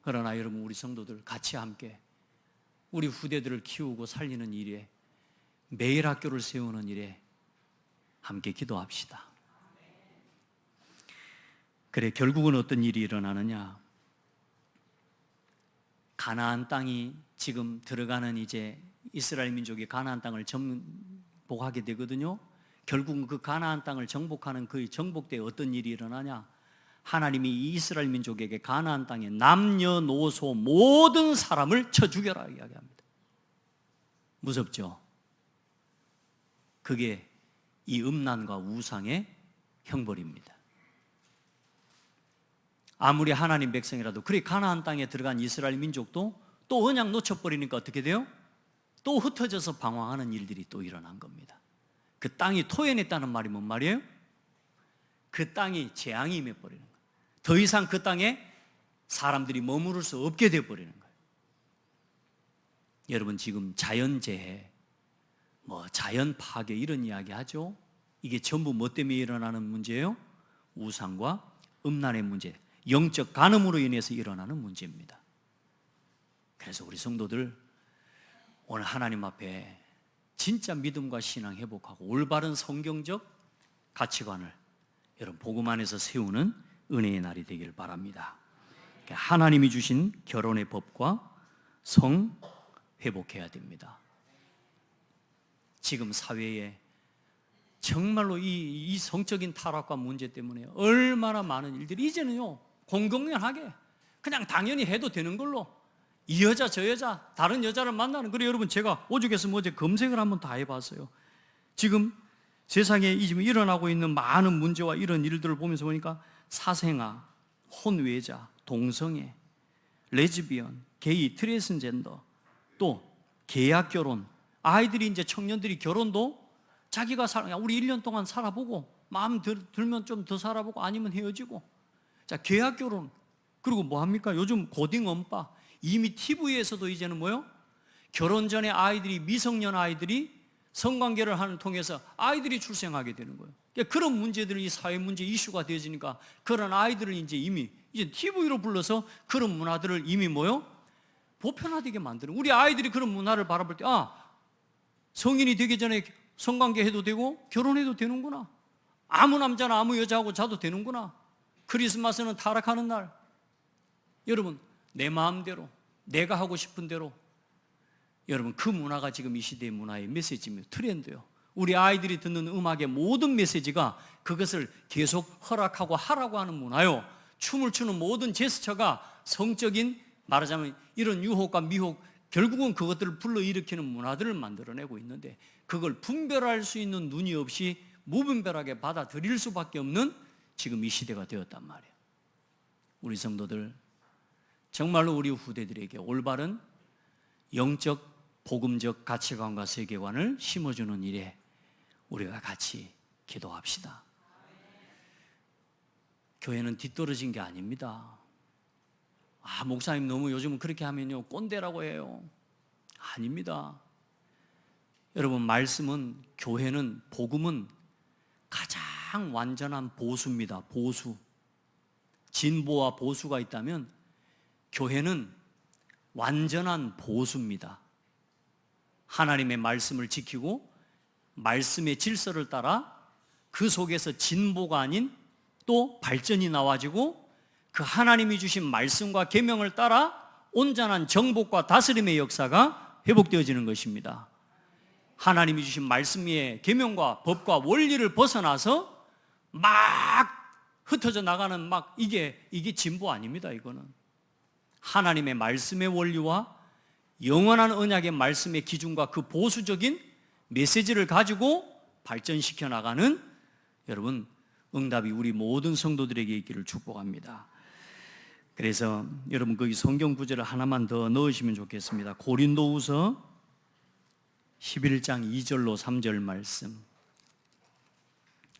그러나 여러분 우리 성도들 같이 함께 우리 후대들을 키우고 살리는 일에, 매일 학교를 세우는 일에 함께 기도합시다. 그래 결국은 어떤 일이 일어나느냐? 가나안 땅이 지금 들어가는 이제 이스라엘 민족이 가나안 땅을 정복하게 되거든요. 결국은 그 가나안 땅을 정복하는 그 정복 때 어떤 일이 일어나냐? 하나님이 이 이스라엘 민족에게 가나안 땅에 남녀노소 모든 사람을 쳐 죽여라 이야기합니다. 무섭죠? 그게 이 음란과 우상의 형벌입니다. 아무리 하나님 백성이라도, 그래 가나안 땅에 들어간 이스라엘 민족도 또 언약 놓쳐버리니까 어떻게 돼요? 또 흩어져서 방황하는 일들이 또 일어난 겁니다. 그 땅이 토해냈다는 말이 뭔 말이에요? 그 땅이 재앙이 임해버리는 거예요. 더 이상 그 땅에 사람들이 머무를 수 없게 되어버리는 거예요. 여러분, 지금 자연재해, 자연 파괴 이런 이야기 하죠. 이게 전부 뭐 때문에 일어나는 문제예요? 우상과 음란의 문제, 영적 간음으로 인해서 일어나는 문제입니다. 그래서 우리 성도들 오늘 하나님 앞에 진짜 믿음과 신앙 회복하고 올바른 성경적 가치관을 여러분 복음 안에서 세우는 은혜의 날이 되길 바랍니다. 하나님이 주신 결혼의 법과 성 회복해야 됩니다. 지금 사회에 정말로 이 성적인 타락과 문제 때문에 얼마나 많은 일들이 이제는요 공공연하게 그냥 당연히 해도 되는 걸로 이 여자 저 여자 다른 여자를 만나는, 그래 여러분 제가 오죽해서 어제 검색을 한번 다 해봤어요. 지금 세상에 지금 일어나고 있는 많은 문제와 이런 일들을 보면서 보니까 사생아, 혼외자, 동성애, 레즈비언, 게이, 트랜스젠더, 또 계약 결혼, 아이들이 이제 청년들이 결혼도 자기가 우리 1년 동안 살아보고 마음 들면 좀 더 살아보고 아니면 헤어지고, 자 계약 결혼, 그리고 뭐 합니까? 요즘 고딩 엄빠, 이미 TV에서도 이제는 뭐요? 결혼 전에 아이들이, 미성년 아이들이 성관계를 통해서 아이들이 출생하게 되는 거예요. 그런 문제들이 사회 문제 이슈가 되어지니까 그런 아이들을 이제 TV로 불러서 그런 문화들을 이미 뭐요? 보편화되게 만드는, 우리 아이들이 그런 문화를 바라볼 때 성인이 되기 전에 성관계 해도 되고 결혼해도 되는구나, 아무 남자나 아무 여자하고 자도 되는구나, 크리스마스는 타락하는 날, 여러분 내 마음대로 내가 하고 싶은 대로, 여러분 그 문화가 지금 이 시대의 문화의 메시지입니다. 트렌드요. 우리 아이들이 듣는 음악의 모든 메시지가 그것을 계속 허락하고 하라고 하는 문화요. 춤을 추는 모든 제스처가 성적인, 말하자면 이런 유혹과 미혹, 결국은 그것들을 불러일으키는 문화들을 만들어내고 있는데, 그걸 분별할 수 있는 눈이 없이 무분별하게 받아들일 수밖에 없는 지금 이 시대가 되었단 말이에요. 우리 성도들 정말로 우리 후대들에게 올바른 영적 복음적 가치관과 세계관을 심어주는 일에 우리가 같이 기도합시다. 교회는 뒤떨어진 게 아닙니다. 목사님 너무 요즘은 그렇게 하면요 꼰대라고 해요. 아닙니다. 여러분, 말씀은, 교회는, 복음은 가장 완전한 보수입니다. 보수. 진보와 보수가 있다면 교회는 완전한 보수입니다. 하나님의 말씀을 지키고 말씀의 질서를 따라 그 속에서 진보가 아닌 또 발전이 나와지고, 그 하나님이 주신 말씀과 계명을 따라 온전한 정복과 다스림의 역사가 회복되어지는 것입니다. 하나님이 주신 말씀의 계명과 법과 원리를 벗어나서 막 흩어져 나가는 이게 진보 아닙니다. 이거는 하나님의 말씀의 원리와 영원한 언약의 말씀의 기준과 그 보수적인 메시지를 가지고 발전시켜 나가는, 여러분 응답이 우리 모든 성도들에게 있기를 축복합니다. 그래서 여러분 거기 성경 구절을 하나만 더 넣으시면 좋겠습니다. 고린도후서 11장 2절로 3절 말씀,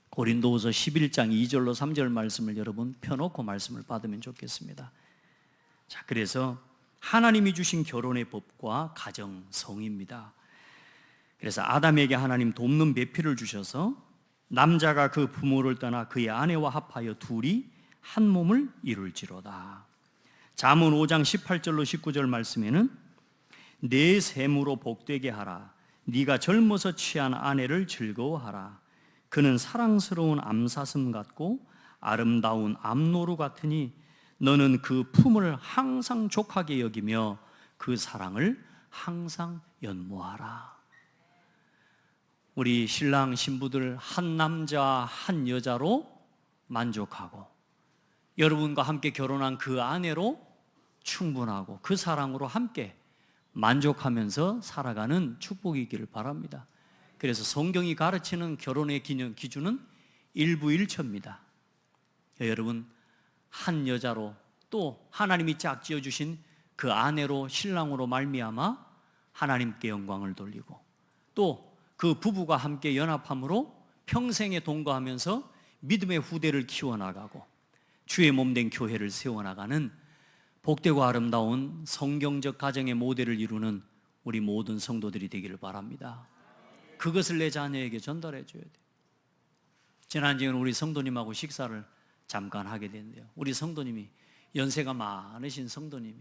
고린도후서 11장 2절로 3절 말씀을 여러분 펴놓고 말씀을 받으면 좋겠습니다. 자, 그래서 하나님이 주신 결혼의 법과 가정성입니다. 그래서 아담에게 하나님 돕는 배필을 주셔서 남자가 그 부모를 떠나 그의 아내와 합하여 둘이 한 몸을 이룰지로다. 잠언 5장 18절로 19절 말씀에는 내 샘으로 복되게 하라. 네가 젊어서 취한 아내를 즐거워하라. 그는 사랑스러운 암사슴 같고 아름다운 암노루 같으니 너는 그 품을 항상 족하게 여기며 그 사랑을 항상 연모하라. 우리 신랑 신부들 한 남자 한 여자로 만족하고 여러분과 함께 결혼한 그 아내로 충분하고 그 사랑으로 함께 만족하면서 살아가는 축복이 있기를 바랍니다. 그래서 성경이 가르치는 결혼의 기준은 일부일처입니다. 여러분, 한 여자로 또 하나님이 짝지어 주신 그 아내로 신랑으로 말미암아 하나님께 영광을 돌리고 또 그 부부가 함께 연합함으로 평생에 동거하면서 믿음의 후대를 키워나가고 주의 몸된 교회를 세워나가는 복되고 아름다운 성경적 가정의 모델을 이루는 우리 모든 성도들이 되기를 바랍니다. 그것을 내 자녀에게 전달해 줘야 돼요. 지난주에는 우리 성도님하고 식사를 잠깐 하게 됐는데요, 우리 성도님이 연세가 많으신 성도님이,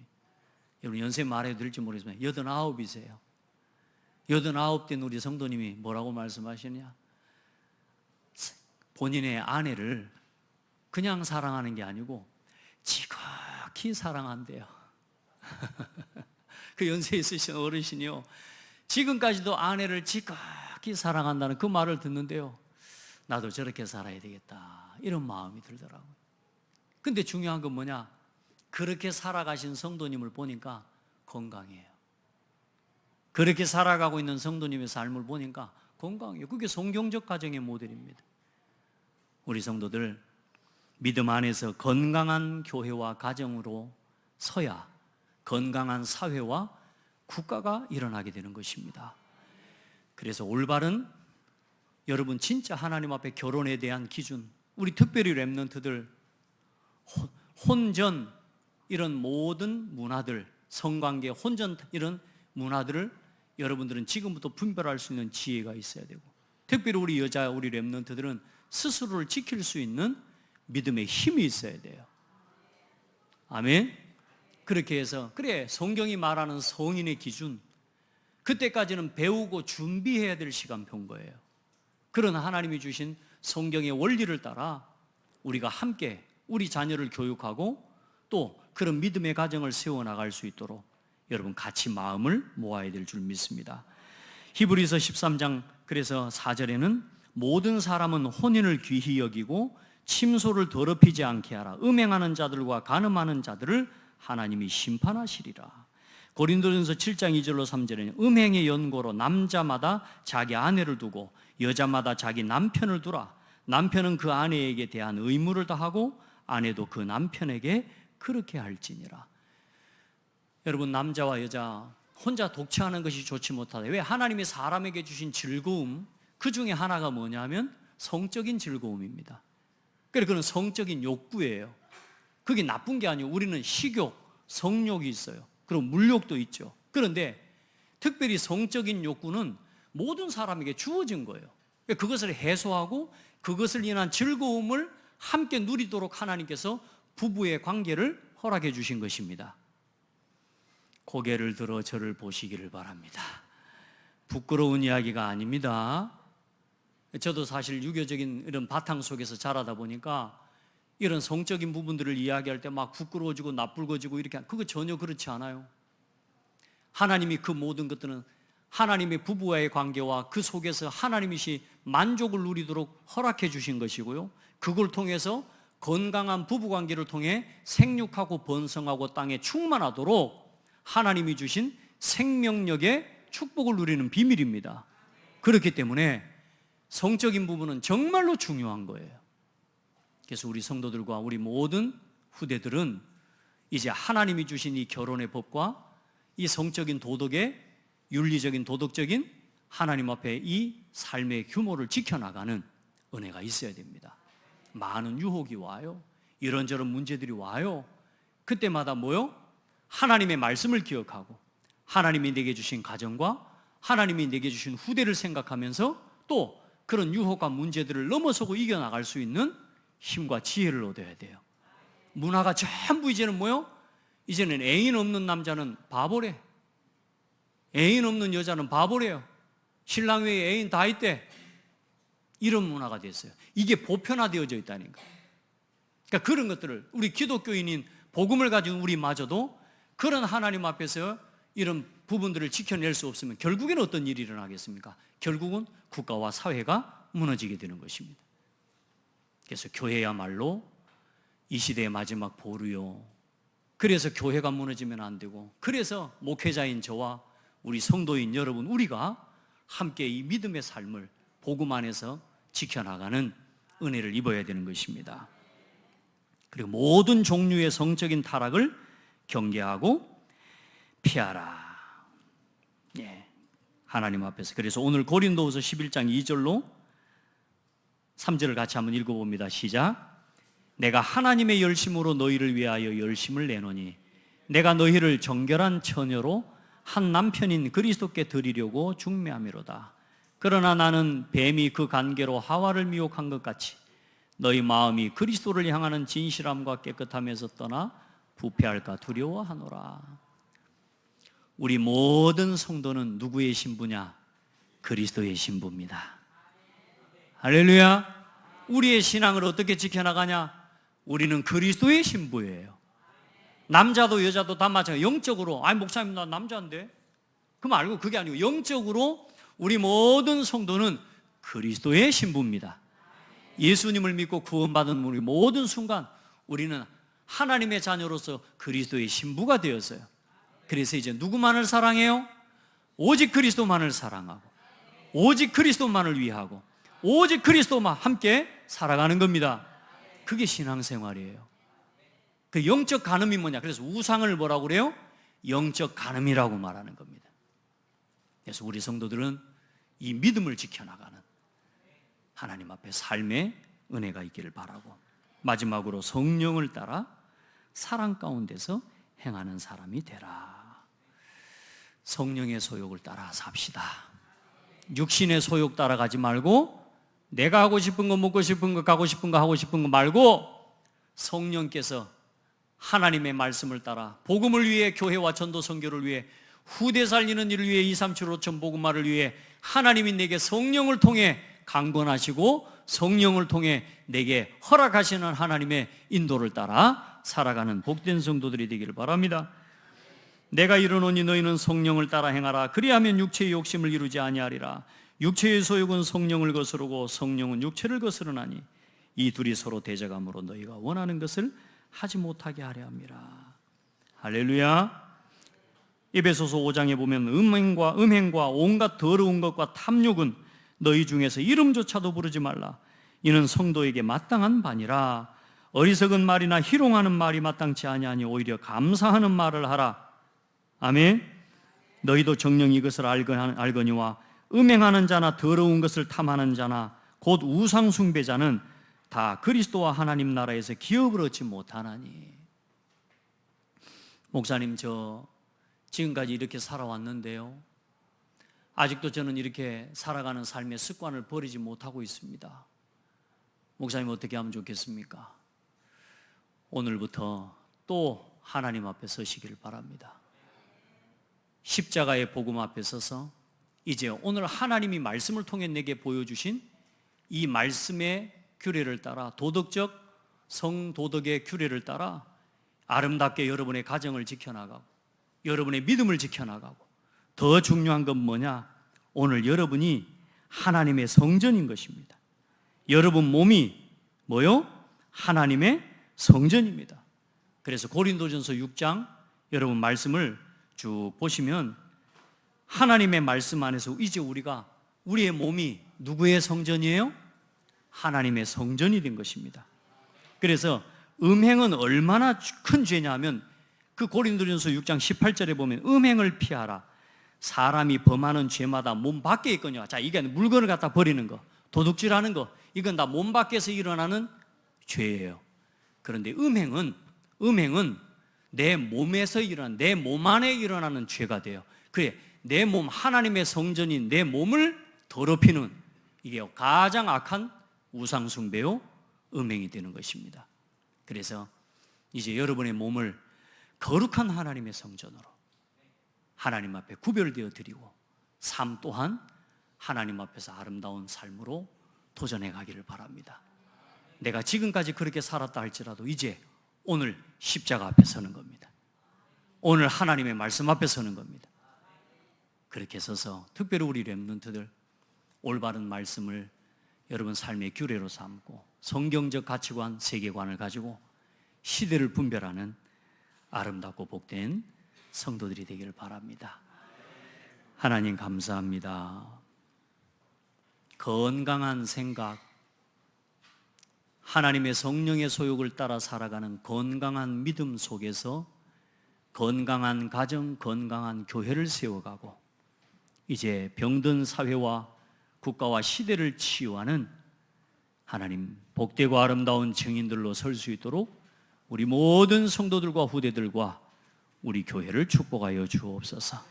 여러분 연세 말해도 될지 모르겠지만 89이세요. 89된 우리 성도님이 뭐라고 말씀하시냐, 본인의 아내를 그냥 사랑하는 게 아니고 지극히 사랑한대요. 그 연세 있으신 어르신이요, 지금까지도 아내를 지극히 사랑한다는 그 말을 듣는데요, 나도 저렇게 살아야 되겠다 이런 마음이 들더라고요. 근데 중요한 건 뭐냐, 그렇게 살아가신 성도님을 보니까 건강해요. 그렇게 살아가고 있는 성도님의 삶을 보니까 건강해요. 그게 성경적 가정의 모델입니다. 우리 성도들 믿음 안에서 건강한 교회와 가정으로 서야 건강한 사회와 국가가 일어나게 되는 것입니다. 그래서 올바른, 여러분 진짜 하나님 앞에 결혼에 대한 기준, 우리 특별히 렘넌트들 혼전 이런 모든 문화들, 성관계, 혼전 이런 문화들을 여러분들은 지금부터 분별할 수 있는 지혜가 있어야 되고, 특별히 우리 여자, 우리 렘넌트들은 스스로를 지킬 수 있는 믿음의 힘이 있어야 돼요. 아멘. 그렇게 해서 그래 성경이 말하는 성인의 기준, 그때까지는 배우고 준비해야 될 시간표인 거예요. 그런 하나님이 주신 성경의 원리를 따라 우리가 함께 우리 자녀를 교육하고 또 그런 믿음의 가정을 세워나갈 수 있도록 여러분 같이 마음을 모아야 될 줄 믿습니다. 히브리서 13장 그래서 4절에는 모든 사람은 혼인을 귀히 여기고 침소를 더럽히지 않게 하라. 음행하는 자들과 간음하는 자들을 하나님이 심판하시리라. 고린도전서 7장 2절로 3절에는 음행의 연고로 남자마다 자기 아내를 두고 여자마다 자기 남편을 두라. 남편은 그 아내에게 대한 의무를 다하고 아내도 그 남편에게 그렇게 할지니라. 여러분, 남자와 여자 혼자 독처하는 것이 좋지 못하다. 왜? 하나님이 사람에게 주신 즐거움, 그 중에 하나가 뭐냐면 성적인 즐거움입니다. 그래서 그건 성적인 욕구예요. 그게 나쁜 게 아니고 우리는 식욕, 성욕이 있어요. 그리고 물욕도 있죠. 그런데 특별히 성적인 욕구는 모든 사람에게 주어진 거예요. 그것을 해소하고 그것을 인한 즐거움을 함께 누리도록 하나님께서 부부의 관계를 허락해 주신 것입니다. 고개를 들어 저를 보시기를 바랍니다. 부끄러운 이야기가 아닙니다. 저도 사실 유교적인 이런 바탕 속에서 자라다 보니까 이런 성적인 부분들을 이야기할 때 막 부끄러워지고 낯불거지고 이렇게, 그거 전혀 그렇지 않아요. 하나님이 그 모든 것들은 하나님의 부부와의 관계와 그 속에서 하나님이시 만족을 누리도록 허락해 주신 것이고요, 그걸 통해서 건강한 부부관계를 통해 생육하고 번성하고 땅에 충만하도록 하나님이 주신 생명력의 축복을 누리는 비밀입니다. 그렇기 때문에 성적인 부분은 정말로 중요한 거예요. 그래서 우리 성도들과 우리 모든 후대들은 이제 하나님이 주신 이 결혼의 법과 이 성적인 도덕의 윤리적인 도덕적인 하나님 앞에 이 삶의 규모를 지켜나가는 은혜가 있어야 됩니다. 많은 유혹이 와요. 이런저런 문제들이 와요. 그때마다 뭐요? 하나님의 말씀을 기억하고 하나님이 내게 주신 가정과 하나님이 내게 주신 후대를 생각하면서 또 그런 유혹과 문제들을 넘어서고 이겨나갈 수 있는 힘과 지혜를 얻어야 돼요. 문화가 전부 이제는 뭐요? 이제는 애인 없는 남자는 바보래. 애인 없는 여자는 바보래요. 신랑 외에 애인 다 있대. 이런 문화가 됐어요. 이게 보편화되어져 있다니까. 그러니까 그런 것들을 우리 기독교인인 복음을 가진 우리마저도 그런 하나님 앞에서 이런 부분들을 지켜낼 수 없으면 결국에는 어떤 일이 일어나겠습니까? 결국은 국가와 사회가 무너지게 되는 것입니다. 그래서 교회야말로 이 시대의 마지막 보루요. 그래서 교회가 무너지면 안 되고, 그래서 목회자인 저와 우리 성도인 여러분, 우리가 함께 이 믿음의 삶을 복음 안에서 지켜나가는 은혜를 입어야 되는 것입니다. 그리고 모든 종류의 성적인 타락을 경계하고 피하라. 예, 하나님 앞에서. 그래서 오늘 고린도후서 11장 2절로 3절을 같이 한번 읽어봅니다. 시작. 내가 하나님의 열심으로 너희를 위하여 열심을 내노니 내가 너희를 정결한 처녀로 한 남편인 그리스도께 드리려고 중매함이로다. 그러나 나는 뱀이 그 관계로 하와를 미혹한 것 같이 너희 마음이 그리스도를 향하는 진실함과 깨끗함에서 떠나 부패할까 두려워하노라. 우리 모든 성도는 누구의 신부냐? 그리스도의 신부입니다. 할렐루야. 우리의 신앙을 어떻게 지켜나가냐? 우리는 그리스도의 신부예요. 남자도 여자도 다 마찬가지예요. 영적으로, 아니 목사님 나 남자인데, 그 말고 그게 아니고 영적으로 우리 모든 성도는 그리스도의 신부입니다. 예수님을 믿고 구원받은 우리 모든 순간 우리는 하나님의 자녀로서 그리스도의 신부가 되었어요. 그래서 이제 누구만을 사랑해요? 오직 그리스도만을 사랑하고, 오직 그리스도만을 위하고, 오직 그리스도만 함께 살아가는 겁니다. 그게 신앙생활이에요. 그 영적 간음이 뭐냐? 그래서 우상을 뭐라고 그래요? 영적 간음이라고 말하는 겁니다. 그래서 우리 성도들은 이 믿음을 지켜나가는 하나님 앞에 삶의 은혜가 있기를 바라고, 마지막으로 성령을 따라 사랑 가운데서 행하는 사람이 되라. 성령의 소욕을 따라 삽시다. 육신의 소욕 따라가지 말고, 내가 하고 싶은 거, 먹고 싶은 거, 가고 싶은 거, 하고 싶은 거 말고 성령께서 하나님의 말씀을 따라 복음을 위해, 교회와 전도 선교를 위해, 후대 살리는 일을 위해, 237 5천 복음화를 위해 하나님이 내게 성령을 통해 강권하시고 성령을 통해 내게 허락하시는 하나님의 인도를 따라 살아가는 복된 성도들이 되기를 바랍니다. 내가 이르노니 너희는 성령을 따라 행하라. 그리하면 육체의 욕심을 이루지 아니하리라. 육체의 소욕은 성령을 거스르고 성령은 육체를 거스르나니 이 둘이 서로 대적함으로 너희가 원하는 것을 하지 못하게 하려 함이라. 할렐루야. 에베소서 5장에 보면 음행과 온갖 더러운 것과 탐욕은 너희 중에서 이름조차도 부르지 말라. 이는 성도에게 마땅한 바니라. 어리석은 말이나 희롱하는 말이 마땅치 아니하니 오히려 감사하는 말을 하라. 아멘. 너희도 정녕 이것을 알거니와 음행하는 자나 더러운 것을 탐하는 자나 곧 우상 숭배자는 다 그리스도와 하나님 나라에서 기업을 얻지 못하나니. 목사님, 저 지금까지 이렇게 살아왔는데요, 아직도 저는 이렇게 살아가는 삶의 습관을 버리지 못하고 있습니다. 목사님, 어떻게 하면 좋겠습니까? 오늘부터 또 하나님 앞에 서시기를 바랍니다. 십자가의 복음 앞에 서서 이제 오늘 하나님이 말씀을 통해 내게 보여주신 이 말씀의 규례를 따라, 도덕적 성도덕의 규례를 따라 아름답게 여러분의 가정을 지켜나가고 여러분의 믿음을 지켜나가고, 더 중요한 건 뭐냐? 오늘 여러분이 하나님의 성전인 것입니다. 여러분 몸이 뭐요? 하나님의 성전입니다. 그래서 고린도전서 6장 여러분 말씀을 쭉 보시면 하나님의 말씀 안에서 이제 우리의 몸이 누구의 성전이에요? 하나님의 성전이 된 것입니다. 그래서 음행은 얼마나 큰 죄냐면, 그 고린도전서 6장 18절에 보면 음행을 피하라. 사람이 범하는 죄마다 몸 밖에 있거든요. 자, 이게 물건을 갖다 버리는 거, 도둑질하는 거, 이건 다 몸 밖에서 일어나는 죄예요. 그런데 음행은 내 몸에서 일어나는, 내 몸 안에 일어나는 죄가 돼요. 그래, 내 몸, 하나님의 성전인 내 몸을 더럽히는, 이게 가장 악한 우상숭배요, 음행이 되는 것입니다. 그래서 이제 여러분의 몸을 거룩한 하나님의 성전으로 하나님 앞에 구별되어 드리고, 삶 또한 하나님 앞에서 아름다운 삶으로 도전해 가기를 바랍니다. 내가 지금까지 그렇게 살았다 할지라도 이제 오늘 십자가 앞에 서는 겁니다. 오늘 하나님의 말씀 앞에 서는 겁니다. 그렇게 서서 특별히 우리 렘넌트들 올바른 말씀을 여러분 삶의 규례로 삼고 성경적 가치관, 세계관을 가지고 시대를 분별하는 아름답고 복된 성도들이 되기를 바랍니다. 하나님 감사합니다. 건강한 생각, 하나님의 성령의 소욕을 따라 살아가는 건강한 믿음 속에서 건강한 가정, 건강한 교회를 세워가고 이제 병든 사회와 국가와 시대를 치유하는 하나님 복되고 아름다운 증인들로 설 수 있도록 우리 모든 성도들과 후대들과 우리 교회를 축복하여 주옵소서.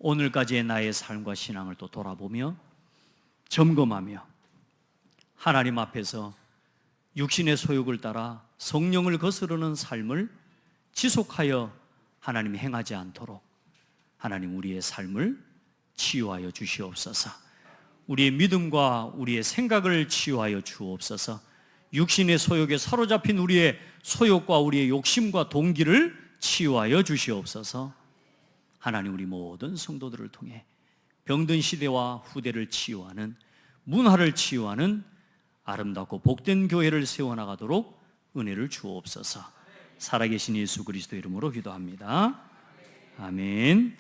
오늘까지의 나의 삶과 신앙을 또 돌아보며 점검하며 하나님 앞에서 육신의 소욕을 따라 성령을 거스르는 삶을 지속하여 하나님이 행하지 않도록 하나님 우리의 삶을 치유하여 주시옵소서. 우리의 믿음과 우리의 생각을 치유하여 주옵소서. 육신의 소욕에 사로잡힌 우리의 소욕과 우리의 욕심과 동기를 치유하여 주시옵소서. 하나님 우리 모든 성도들을 통해 병든 시대와 후대를 치유하는, 문화를 치유하는 아름답고 복된 교회를 세워나가도록 은혜를 주옵소서. 살아계신 예수 그리스도 이름으로 기도합니다. 아멘.